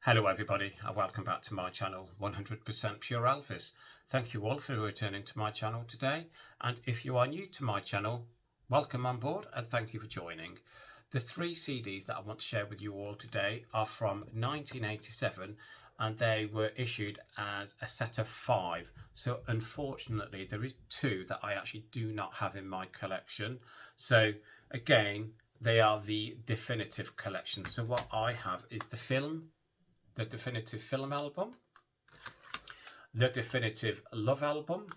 Hello everybody and welcome back to my channel 100% Pure Elvis. Thank you all for returning to my channel today, and if you are new to my channel, welcome on board and thank you for joining. The three CDs that I want to share with you all today are from 1987 and they were issued as a set of 5, so unfortunately there is 2 that I actually do not have in my collection. So again, they are the definitive collection. So what I have is the definitive film album, the definitive love album,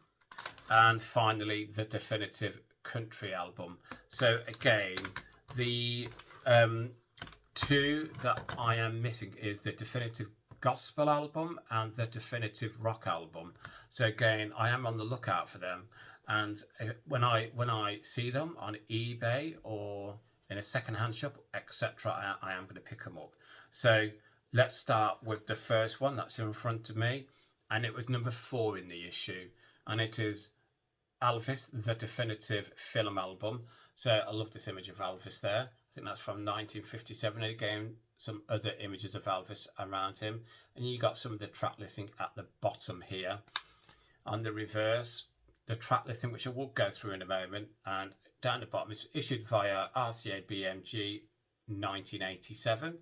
and finally the definitive country album. So again, the 2 that I am missing is the definitive gospel album and the definitive rock album. So again, I am on the lookout for them, and when I see them on eBay or in a second-hand shop, etc., I am going to pick them up. So let's start with the first one that's in front of me, and it was number 4 in the issue, and it is Elvis, the definitive film album. So I love this image of Elvis there. I think that's from 1957. And again, some other images of Elvis around him, and you got some of the track listing at the bottom here. On the reverse, the track listing, which I will go through in a moment, and down the bottom is issued via RCA BMG 1987.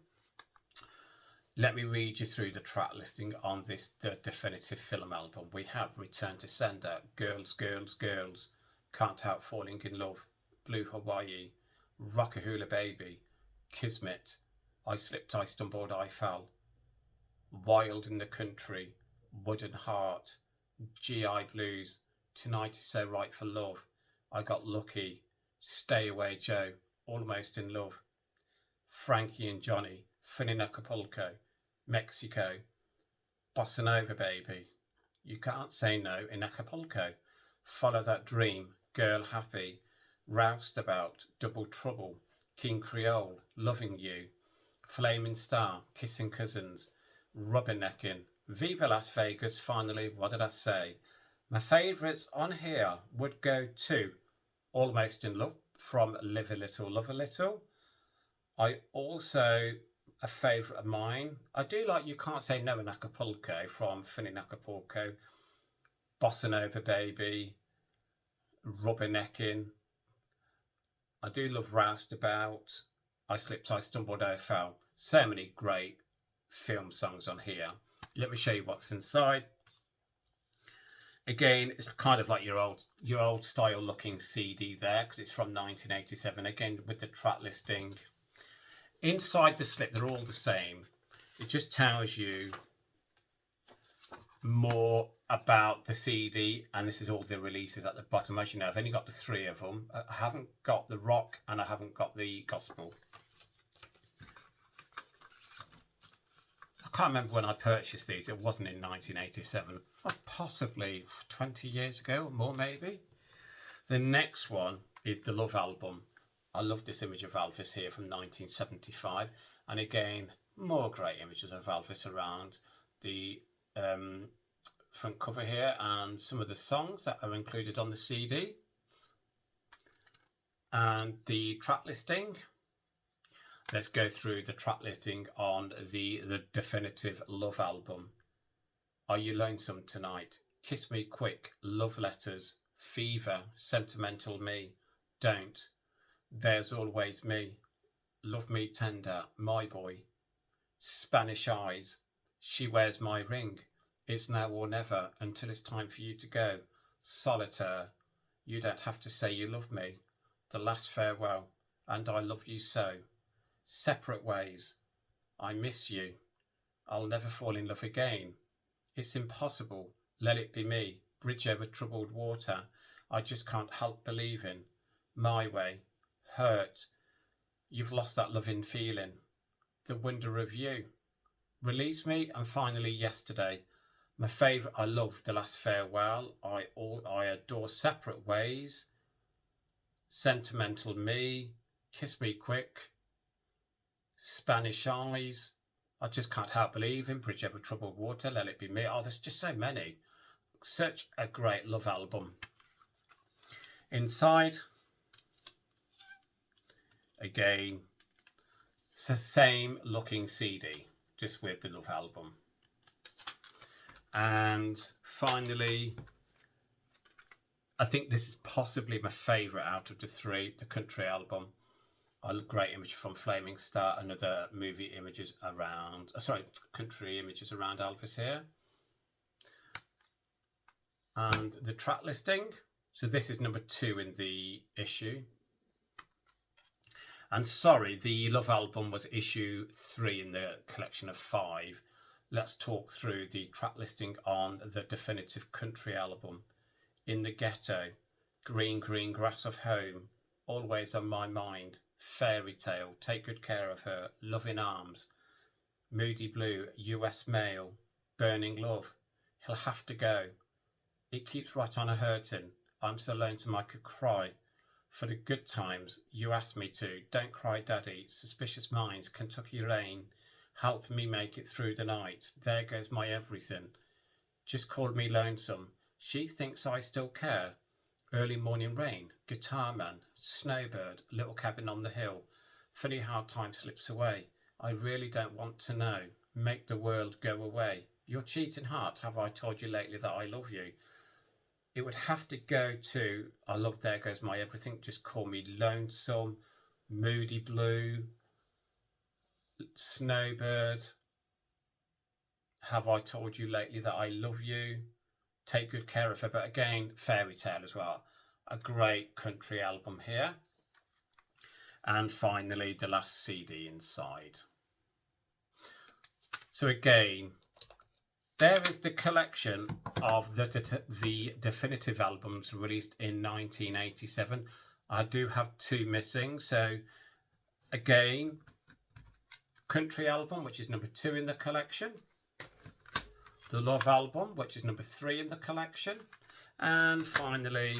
Let me read you through the track listing on this, the definitive film album. We have Return to Sender, Girls, Girls, Girls, Can't Help Falling in Love, Blue Hawaii, Rockahula Baby, Kismet, I Slipped, I Stumbled, I Fell, Wild in the Country, Wooden Heart, GI Blues, Tonight is So Right for Love, I Got Lucky, Stay Away Joe, Almost in Love, Frankie and Johnny, Fun in Acapulco, Mexico, Bossa Nova Baby, You Can't Say No in Acapulco, Follow That Dream, Girl Happy, Roustabout, Double Trouble, King Creole, Loving You, Flaming Star, Kissing Cousins, Rubbernecking, Viva Las Vegas, finally, what did I say? My favourites on here would go to Almost in Love from Live a Little, Love a Little. I also, a favourite of mine, I do like You Can't Say No in Acapulco from Fun in Acapulco, Bossa Nova Baby, Rubbernecking. I do love Roustabout, I Slipped, I Stumbled, I Fell. So many great film songs on here. Let me show you what's inside. Again, it's kind of like your old style looking CD there, because it's from 1987. Again, with the track listing. Inside the slip, they're all the same. It just tells you more about the CD, and this is all the releases at the bottom. As you know, I've only got the 3 of them. I haven't got the rock and I haven't got the gospel. I can't remember when I purchased these. It wasn't in 1987. Possibly 20 years ago or more, maybe. The next one is the Love album. I love this image of Elvis here from 1975, and again, more great images of Elvis around the front cover here, and some of the songs that are included on the CD, and the track listing. Let's go through the track listing on the definitive Love album. Are You Lonesome Tonight? Kiss Me Quick, Love Letters, Fever, Sentimental Me, Don't, There's Always Me, Love Me Tender, My Boy, Spanish Eyes, She Wears My Ring, It's Now or Never, Until It's Time for You to Go, Solitaire, You Don't Have to Say You Love Me, The Last Farewell, and I Love You So, Separate Ways, I Miss You, I'll Never Fall in Love Again, It's Impossible, Let It Be Me, Bridge Over Troubled Water, I Just Can't Help Believing, My Way, Hurt, You've Lost That Loving Feeling, The Wonder of You, Release Me, and finally Yesterday. My favourite, I love The Last Farewell, I adore Separate Ways, Sentimental Me, Kiss Me Quick, Spanish Eyes, I Just Can't Help Believing, Bridge Over Troubled Water, Let It Be Me. Oh, there's just so many. Such a great love album. Inside, again, it's the same looking CD. just with the Love album. And finally, I think this is possibly my favourite out of the three, the country album. A great image from Flaming Star, another movie images around, country images around Elvis here. And the track listing. So this is number 2 in the issue. And sorry, the Love album was issue 3 in the collection of 5. Let's talk through the track listing on the definitive country album. In the Ghetto, Green Green Grass of Home, Always on My Mind, Fairy Tale, Take Good Care of Her, Love in Arms, Moody Blue, US Mail, Burning Love, He'll Have to Go, It Keeps Right on a Hurtin', I'm So Lonesome I Could Cry, For the Good Times, You Asked Me To, Don't Cry Daddy, Suspicious Minds, Kentucky Rain, Help Me Make It Through the Night, There Goes My Everything, Just Called Me Lonesome, She Thinks I Still Care, Early Morning Rain, Guitar Man, Snowbird, Little Cabin on the Hill, Funny How Time Slips Away, I Really Don't Want to Know, Make the World Go Away, Your Cheating Heart, Have I Told You Lately That I Love You. It would have to go to I Love There Goes My Everything, Just Call Me Lonesome, Moody Blue, Snowbird, Have I Told You Lately That I Love You, Take Good Care of Her, but again, Fairy Tale as well. A great country album here. And finally, the last CD inside. So again, there is the collection of the definitive albums released in 1987. I do have 2 missing. So again, country album, which is number 2 in the collection. The Love album, which is number 3 in the collection. And finally,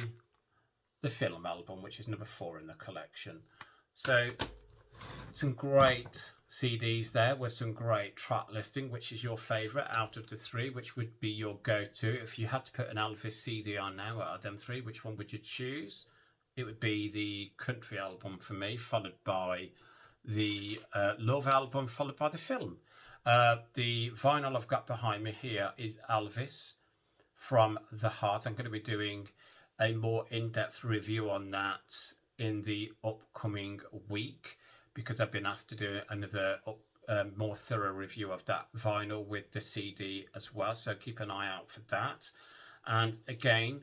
the film album, which is number 4 in the collection. So some great CDs there with some great track listing. Which is your favourite out of the 3? Which would be your go-to? If you had to put an Elvis CD on now out of them 3, which one would you choose? It would be the country album for me, followed by the Love album, followed by the film. The vinyl I've got behind me here is Elvis from the Heart. I'm going to be doing a more in-depth review on that in the upcoming week, because I've been asked to do another more thorough review of that vinyl with the CD as well. So keep an eye out for that. And again,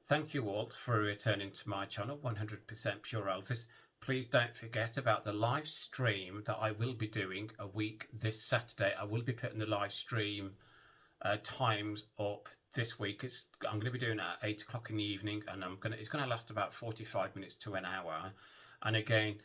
thank you all for returning to my channel, 100% Pure Elvis. Please don't forget about the live stream that I will be doing a week this Saturday. I will be putting the live stream times up this week. I'm going to be doing it at 8 o'clock in the evening, and it's going to last about 45 minutes to an hour. And again,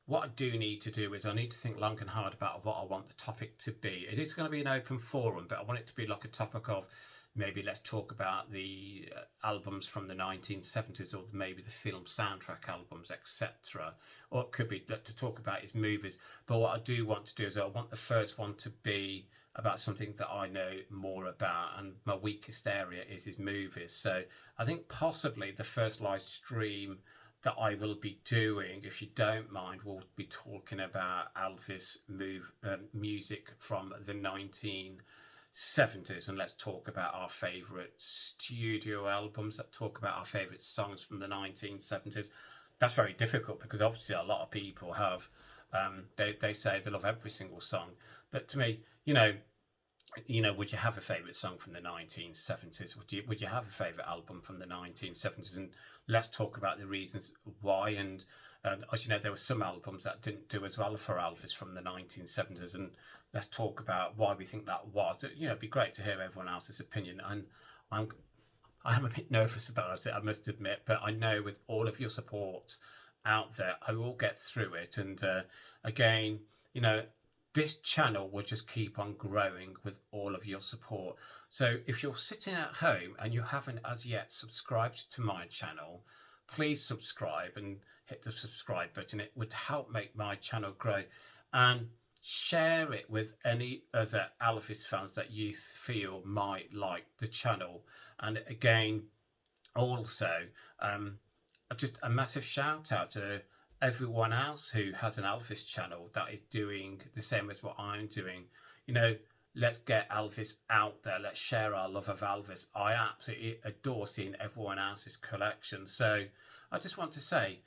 what I do need to do is I need to think long and hard about what I want the topic to be. It is going to be an open forum, but I want it to be like a topic of maybe let's talk about the albums from the 1970s, or maybe the film soundtrack albums, etc. Or it could be to talk about his movies. But what I do want to do is I want the first one to be about something that I know more about, and my weakest area is his movies. So I think possibly the first live stream that I will be doing, if you don't mind, we'll be talking about Elvis music from the 1970s, and let's talk about our favourite studio albums, that talk about our favourite songs from the 1970s. That's very difficult because obviously a lot of people have, they say they love every single song, but to me, would you have a favourite song from the 1970s? Would you have a favourite album from the 1970s? And let's talk about the reasons why. And as you know, there were some albums that didn't do as well for Elvis from the 1970s, and let's talk about why we think that was. It'd be great to hear everyone else's opinion. And I am a bit nervous about it, I must admit, but I know with all of your support out there, I will get through it. And again, this channel will just keep on growing with all of your support. So if you're sitting at home and you haven't as yet subscribed to my channel, please subscribe and hit the subscribe button. It would help make my channel grow, and share it with any other Elvis fans that you feel might like the channel. And again, also, just a massive shout out to everyone else who has an Elvis channel that is doing the same as what I'm doing. You know, let's get Elvis out there. Let's share our love of Elvis. I absolutely adore seeing everyone else's collection. So I just want to say,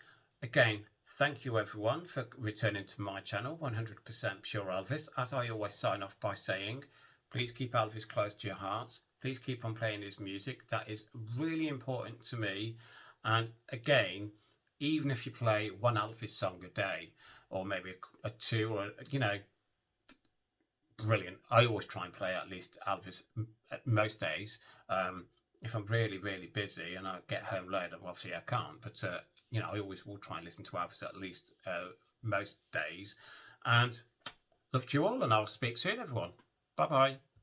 again, thank you everyone for returning to my channel, 100% Pure Elvis. As I always sign off by saying, please keep Elvis close to your hearts. Please keep on playing his music. That is really important to me. And again, even if you play one Elvis song a day, or maybe a two, or, you know, brilliant. I always try and play at least Elvis most days. If I'm really, really busy and I get home late, obviously I can't. But you know, I always will try and listen to Elvis at least most days. And love to you all, and I'll speak soon, everyone. Bye bye.